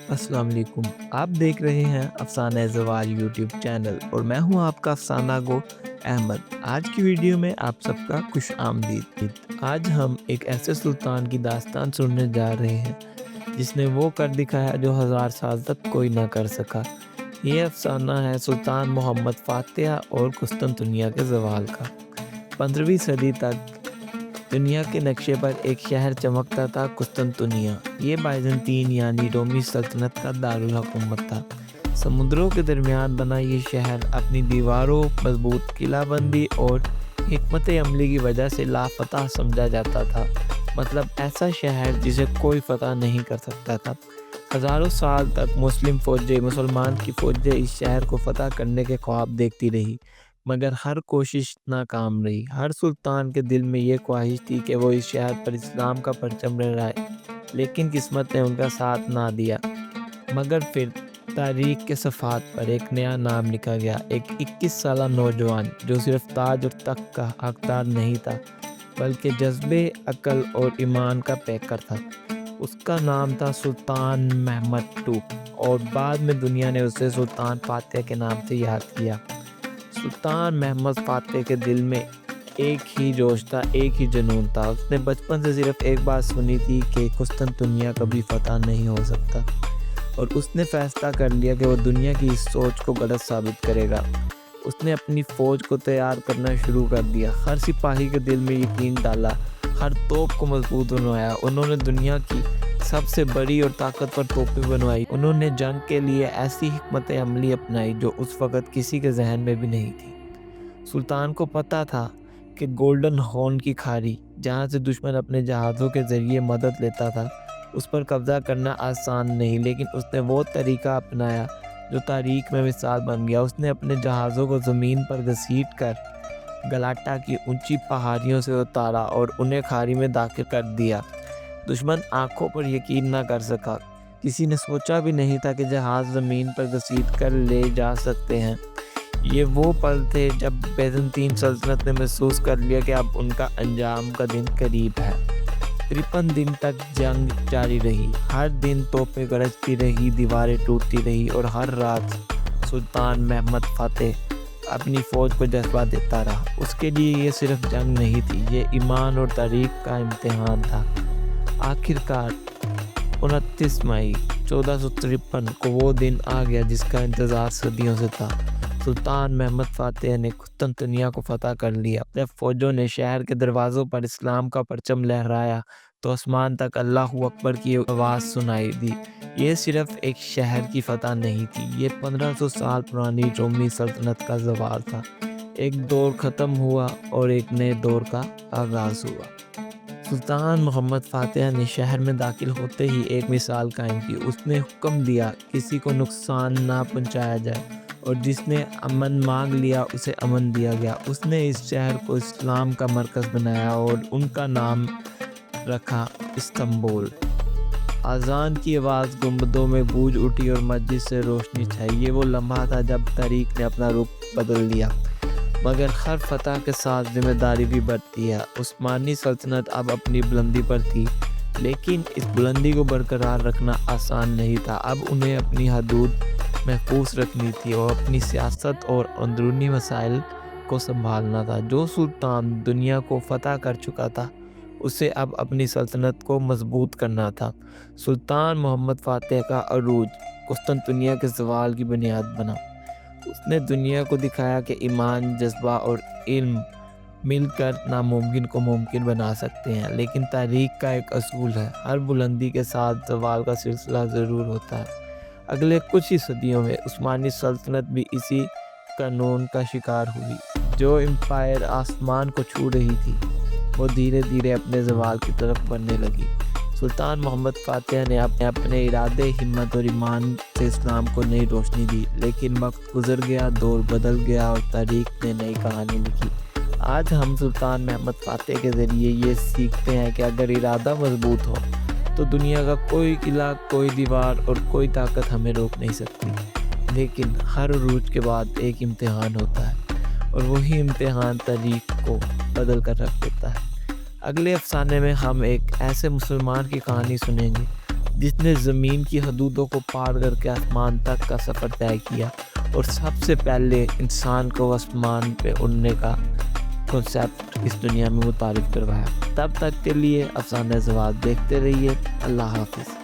السلام علیکم۔ آپ دیکھ رہے ہیں افسانہ زوال یوٹیوب چینل اور میں ہوں آپ کا افسانہ گو احمد۔ آج کی ویڈیو میں آپ سب کا خوش آمدید۔ آج ہم ایک ایسے سلطان کی داستان سننے جا رہے ہیں جس نے وہ کر دکھایا جو 1000 سال تک کوئی نہ کر سکا۔ یہ افسانہ ہے سلطان محمد فاتح اور قسطنطنیہ کے زوال کا۔ 15ویں صدی تک دنیا کے نقشے پر ایک شہر چمکتا تھا، قسطنطنیہ۔ یہ بائزنطین یعنی رومی سلطنت کا دارالحکومت تھا۔ سمندروں کے درمیان بنا یہ شہر اپنی دیواروں، مضبوط قلعہ بندی اور حکمت عملی کی وجہ سے لافتح سمجھا جاتا تھا۔ مطلب ایسا شہر جسے کوئی فتح نہیں کر سکتا تھا۔ ہزاروں سال تک مسلمان کی فوجیں اس شہر کو فتح کرنے کے خواب دیکھتی رہی، مگر ہر کوشش ناکام رہی۔ ہر سلطان کے دل میں یہ خواہش تھی کہ وہ اس شہر پر اسلام کا پرچم لہرائے، لیکن قسمت نے ان کا ساتھ نہ دیا۔ مگر پھر تاریخ کے صفحات پر ایک نیا نام لکھا گیا، ایک 21 سالہ نوجوان جو صرف تاج اور تخت کا حقدار نہیں تھا بلکہ جذبے، عقل اور ایمان کا پیکر تھا۔ اس کا نام تھا سلطان محمد ٹوپ، اور بعد میں دنیا نے اسے سلطان فاتح کے نام سے یاد کیا۔ سلطان محمد فاتح کے دل میں ایک ہی جوش تھا، ایک ہی جنون تھا۔ اس نے بچپن سے صرف ایک بات سنی تھی کہ قسطنطنیہ کبھی فتح نہیں ہو سکتا، اور اس نے فیصلہ کر لیا کہ وہ دنیا کی اس سوچ کو غلط ثابت کرے گا۔ اس نے اپنی فوج کو تیار کرنا شروع کر دیا، ہر سپاہی کے دل میں یقین ڈالا، ہر توپ کو مضبوط بنوایا۔ انہوں نے دنیا کی سب سے بڑی اور طاقتور توپیں بنوائی۔ انہوں نے جنگ کے لیے ایسی حکمت عملی اپنائی جو اس وقت کسی کے ذہن میں بھی نہیں تھی۔ سلطان کو پتا تھا کہ گولڈن ہارن کی کھاری، جہاں سے دشمن اپنے جہازوں کے ذریعے مدد لیتا تھا، اس پر قبضہ کرنا آسان نہیں، لیکن اس نے وہ طریقہ اپنایا جو تاریخ میں مثال بن گیا۔ اس نے اپنے جہازوں کو زمین پر گھسیٹ کر گلاٹا کی اونچی پہاڑیوں سے اتارا اور انہیں کھاری میں داخل کر دیا۔ دشمن آنکھوں پر یقین نہ کر سکا۔ کسی نے سوچا بھی نہیں تھا کہ جہاز زمین پر گھسیٹ کر لے جا سکتے ہیں۔ یہ وہ پل تھے جب بیزنطین سلطنت نے محسوس کر لیا کہ اب ان کا انجام کا دن قریب ہے۔ 53 دن تک جنگ جاری رہی، ہر دن توپیں گرجتی رہی، دیواریں ٹوٹتی رہی، اور ہر رات سلطان محمد فاتح اپنی فوج کو جذبہ دیتا رہا۔ اس کے لیے یہ صرف جنگ نہیں تھی، یہ ایمان اور تاریخ کا امتحان تھا۔ آخر کار 29 مئی 1453 کو وہ دن آ گیا جس کا انتظار صدیوں سے تھا۔ سلطان محمد فاتح نے قسطنطنیہ کو فتح کر لیا۔ جب فوجوں نے شہر کے دروازوں پر اسلام کا پرچم لہرایا تو آسمان تک اللہ اکبر کی آواز سنائی دی۔ یہ صرف ایک شہر کی فتح نہیں تھی، یہ 1500 سال پرانی رومی سلطنت کا زوال تھا۔ ایک دور ختم ہوا اور ایک نئے دور کا آغاز ہوا۔ سلطان محمد فاتح نے شہر میں داخل ہوتے ہی ایک مثال قائم کی۔ اس نے حکم دیا کسی کو نقصان نہ پہنچایا جائے، اور جس نے امن مانگ لیا اسے امن دیا گیا۔ اس نے اس شہر کو اسلام کا مرکز بنایا اور ان کا نام رکھا استنبول۔ اذان کی آواز گنبدوں میں گونج اٹھی اور مسجد سے روشنی چھائی۔ یہ وہ لمحہ تھا جب تاریخ نے اپنا رخ بدل دیا۔ مگر ہر فتح کے ساتھ ذمہ داری بھی بڑھتی ہے۔ عثمانی سلطنت اب اپنی بلندی پر تھی، لیکن اس بلندی کو برقرار رکھنا آسان نہیں تھا۔ اب انہیں اپنی حدود محفوظ رکھنی تھی اور اپنی سیاست اور اندرونی مسائل کو سنبھالنا تھا۔ جو سلطان دنیا کو فتح کر چکا تھا، اسے اب اپنی سلطنت کو مضبوط کرنا تھا۔ سلطان محمد فاتح کا عروج قسطنطنیہ کے زوال کی بنیاد بنا۔ اس نے دنیا کو دکھایا کہ ایمان، جذبہ اور علم مل کر ناممکن کو ممکن بنا سکتے ہیں۔ لیکن تاریخ کا ایک اصول ہے، ہر بلندی کے ساتھ زوال کا سلسلہ ضرور ہوتا ہے۔ اگلے کچھ ہی صدیوں میں عثمانی سلطنت بھی اسی قانون کا شکار ہوئی۔ جو امپائر آسمان کو چھو رہی تھی، وہ دھیرے دھیرے اپنے زوال کی طرف بڑھنے لگی۔ سلطان محمد فاتح نے اپنے ارادے، ہمت اور ایمان سے اسلام کو نئی روشنی دی، لیکن وقت گزر گیا، دور بدل گیا اور تاریخ نے نئی کہانی لکھی۔ آج ہم سلطان محمد فاتح کے ذریعے یہ سیکھتے ہیں کہ اگر ارادہ مضبوط ہو تو دنیا کا کوئی قلعہ، کوئی دیوار اور کوئی طاقت ہمیں روک نہیں سکتی۔ لیکن ہر عروج کے بعد ایک امتحان ہوتا ہے، اور وہی امتحان تاریخ کو بدل کر رکھ دیتا ہے۔ اگلے افسانے میں ہم ایک ایسے مسلمان کی کہانی سنیں گے جس نے زمین کی حدودوں کو پار کر کے آسمان تک کا سفر طے کیا اور سب سے پہلے انسان کو آسمان پہ اڑنے کا کنسیپٹ اس دنیا میں متعارف کروایا۔ تب تک کے لیے افسانہ زوال دیکھتے رہیے۔ اللہ حافظ۔